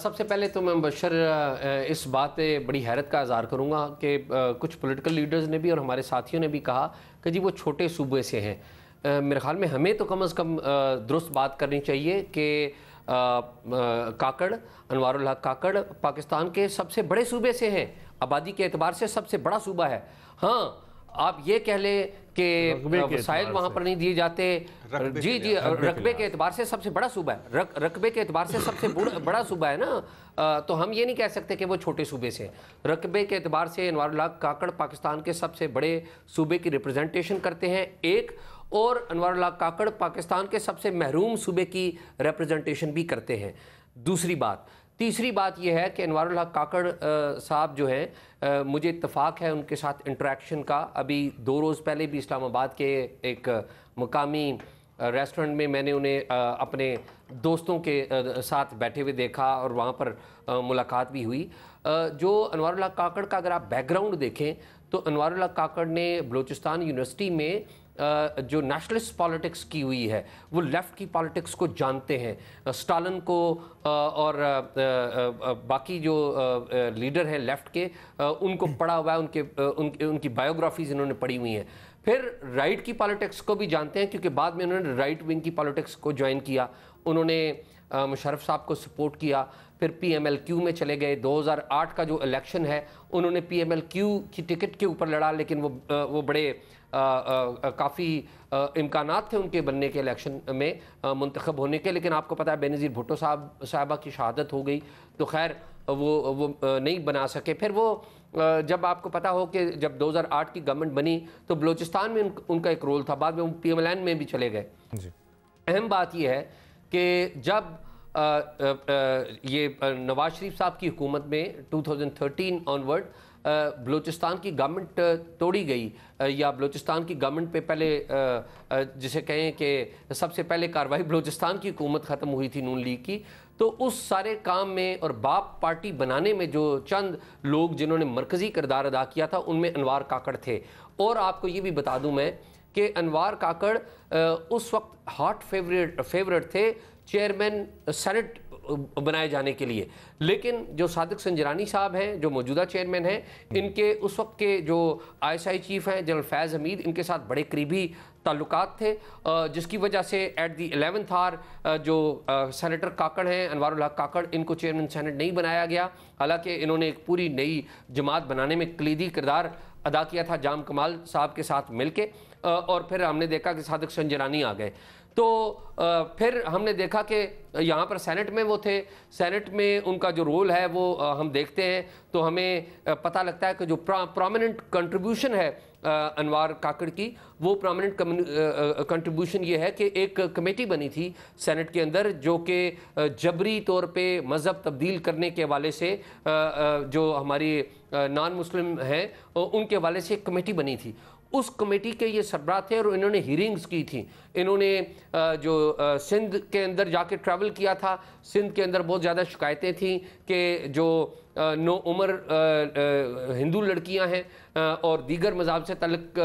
سب سے پہلے تو میں مبشر اس بات پہ بڑی حیرت کا اظہار کروں گا کہ کچھ پولیٹیکل لیڈرز نے بھی اور ہمارے ساتھیوں نے بھی کہا کہ جی وہ چھوٹے صوبے سے ہیں. میرے خیال میں ہمیں تو کم از کم درست بات کرنی چاہیے کہ کاکڑ، انوار الحق کاکڑ پاکستان کے سب سے بڑے صوبے سے ہیں، آبادی کے اعتبار سے سب سے بڑا صوبہ ہے. ہاں آپ یہ کہہ لیں کہ وسائل وہاں پر نہیں دیے جاتے، جی رقبے کے اعتبار سے سب سے بڑا صوبہ ہے، رقبے کے اعتبار سے سب سے بڑا صوبہ ہے نا، تو ہم یہ نہیں کہہ سکتے کہ وہ چھوٹے صوبے سے. رقبے کے اعتبار سے انوار الحق کاکڑ پاکستان کے سب سے بڑے صوبے کی ریپرزنٹیشن کرتے ہیں ایک، اور انوار الحق کاکڑ پاکستان کے سب سے محروم صوبے کی ریپرزنٹیشن بھی کرتے ہیں. دوسری بات، تیسری بات یہ ہے کہ انوار الحق کاکڑ صاحب جو ہیں، مجھے اتفاق ہے ان کے ساتھ انٹریکشن کا. ابھی 2 روز پہلے بھی اسلام آباد کے ایک مقامی ریسٹورنٹ میں نے انہیں اپنے دوستوں کے ساتھ بیٹھے ہوئے دیکھا اور وہاں پر ملاقات بھی ہوئی. جو انوار الحق کاکڑ کا اگر آپ بیک گراؤنڈ دیکھیں تو انوار الحق کاکڑ نے بلوچستان یونیورسٹی میں جو نیشنلسٹ پالیٹکس کی ہوئی ہے، وہ لیفٹ کی پالیٹکس کو جانتے ہیں. اسٹالن کو اور باقی جو لیڈر ہیں لیفٹ کے، ان کو پڑھا ہوا ہے، ان کی بایوگرافیز انہوں نے پڑھی ہوئی ہیں. پھر رائٹ کی پالیٹکس کو بھی جانتے ہیں کیونکہ بعد میں انہوں نے رائٹ ونگ کی پالیٹکس کو جوائن کیا. انہوں نے مشرف صاحب کو سپورٹ کیا، پھر پی ایم ایل کیو میں چلے گئے. 2008 کا جو الیکشن ہے انہوں نے پی ایم ایل کیو کی ٹکٹ کے اوپر لڑا، لیکن وہ بڑے کافی امکانات تھے ان کے بننے کے الیکشن میں منتخب ہونے کے، لیکن آپ کو پتہ ہے بے نظیر بھٹو صاحبہ کی شہادت ہو گئی تو خیر وہ نہیں بنا سکے. پھر وہ جب آپ کو پتہ ہو کہ جب 2008 کی گورنمنٹ بنی تو بلوچستان میں ان کا ایک رول تھا، بعد میں وہ پی ایم ایل این میں بھی چلے گئے. اہم بات یہ ہے کہ جب یہ نواز شریف صاحب کی حکومت میں 2013 آنورڈ بلوچستان کی گورنمنٹ توڑی گئی، یا بلوچستان کی گورنمنٹ پہ پہلے جسے کہیں کہ سب سے پہلے کارروائی بلوچستان کی حکومت ختم ہوئی تھی نون لیگ کی، تو اس سارے کام میں اور باپ پارٹی بنانے میں جو چند لوگ جنہوں نے مرکزی کردار ادا کیا تھا ان میں انوار کاکڑ تھے. اور آپ کو یہ بھی بتا دوں میں کہ انوار کاکڑ اس وقت ہاٹ فیورٹ تھے چیئرمین سینٹ بنائے جانے کے لیے، لیکن جو صادق سنجرانی صاحب ہیں جو موجودہ چیئرمین ہیں، ان کے اس وقت کے جو آئی ایس آئی چیف ہیں جنرل فیض حمید، ان کے ساتھ بڑے قریبی تعلقات تھے، جس کی وجہ سے ایٹ دی 11th آور جو سینیٹر کاکڑ ہیں انوار الحق کاکڑ، ان کو چیئرمین سینٹ نہیں بنایا گیا، حالانکہ انہوں نے ایک پوری نئی جماعت بنانے میں کلیدی کردار ادا کیا تھا جام کمال صاحب کے ساتھ مل کے. اور پھر ہم نے دیکھا کہ صادق سنجرانی آ گئے، تو پھر ہم نے دیکھا کہ یہاں پر سینٹ میں وہ تھے. سینٹ میں ان کا جو رول ہے وہ ہم دیکھتے ہیں تو ہمیں پتہ لگتا ہے کہ جو پرومیننٹ کنٹریبیوشن ہے انوار کاکڑ کی، وہ پرومیننٹ کنٹریبیوشن یہ ہے کہ ایک کمیٹی بنی تھی سینٹ کے اندر جو کہ جبری طور پہ مذہب تبدیل کرنے کے حوالے سے جو ہماری نان مسلم ہیں ان کے حوالے سے ایک کمیٹی بنی تھی. اس کمیٹی کے یہ سربراہ تھے اور انہوں نے ہیرنگز کی تھیں. انہوں نے جو سندھ کے اندر جا کے ٹریول کیا تھا، سندھ کے اندر بہت زیادہ شکایتیں تھیں کہ جو نو عمر ہندو لڑکیاں ہیں اور دیگر مذہب سے تعلق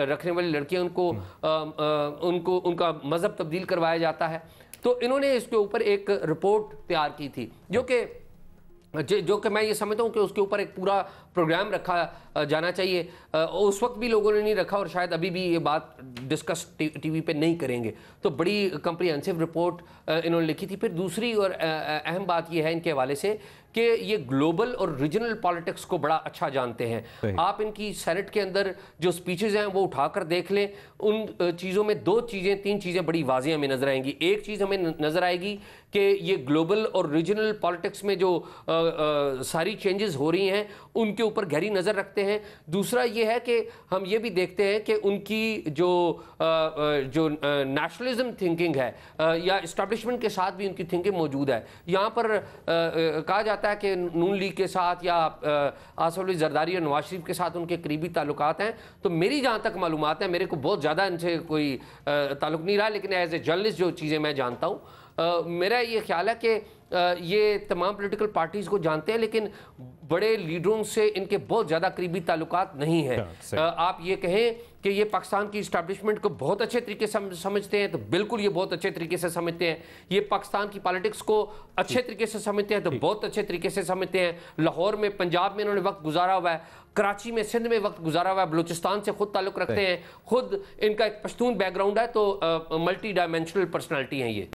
رکھنے والی لڑکیاں، ان کا مذہب تبدیل کروایا جاتا ہے. تو انہوں نے اس کے اوپر ایک رپورٹ تیار کی تھی جو کہ میں یہ سمجھتا ہوں کہ اس کے اوپر ایک پورا پروگرام رکھا جانا چاہیے. اس وقت بھی لوگوں نے نہیں رکھا اور شاید ابھی بھی یہ بات ڈسکس ٹی وی پہ نہیں کریں گے. تو بڑی کمپریہنسو رپورٹ انہوں نے لکھی تھی. پھر دوسری اور اہم بات یہ ہے ان کے حوالے سے کہ یہ گلوبل اور ریجنل پالیٹکس کو بڑا اچھا جانتے ہیں. آپ ان کی سینٹ کے اندر جو سپیچز ہیں وہ اٹھا کر دیکھ لیں، ان چیزوں میں 3 چیزیں بڑی واضح ہمیں نظر آئیں گی. ایک چیز ہمیں نظر آئے گی کہ یہ گلوبل اور ریجنل پالیٹکس میں جو ساری چینجز ہو رہی ہیں ان کے اوپر گہری نظر رکھتے ہیں. دوسرا یہ ہے کہ ہم یہ بھی دیکھتے ہیں کہ ان کی جو نیشنلزم تھنکنگ ہے یا اسٹیبلشمنٹ کے ساتھ بھی ان کی تھنکنگ موجود ہے. یہاں پر کہا جاتا ہے کہ نون لیگ کے ساتھ یا آصف علی زرداری اور نواز شریف کے ساتھ ان کے قریبی تعلقات ہیں. تو میری جہاں تک معلومات ہیں، میرے کو بہت زیادہ ان سے کوئی تعلق نہیں رہا، لیکن ایز اے جرنلسٹ جو چیزیں میں جانتا ہوں، میرا یہ خیال ہے کہ یہ تمام پولیٹیکل پارٹیز کو جانتے ہیں، لیکن بڑے لیڈروں سے ان کے بہت زیادہ قریبی تعلقات نہیں ہیں۔ آپ یہ کہیں کہ یہ پاکستان کی اسٹیبلشمنٹ کو بہت اچھے طریقے سے سمجھتے ہیں تو بالکل یہ بہت اچھے طریقے سے سمجھتے ہیں۔ یہ پاکستان کی پالیٹکس کو اچھے طریقے سے سمجھتے ہیں تو بہت اچھے طریقے سے سمجھتے ہیں۔ لاہور میں، پنجاب میں انہوں نے وقت گزارا ہوا ہے، کراچی میں، سندھ میں وقت گزارا ہوا ہے، بلوچستان سے خود تعلق رکھتے ہیں، خود ان کا ایک پشتون بیک گراؤنڈ ہے، تو ملٹی ڈائمینشنل پرسنالٹی ہیں یہ۔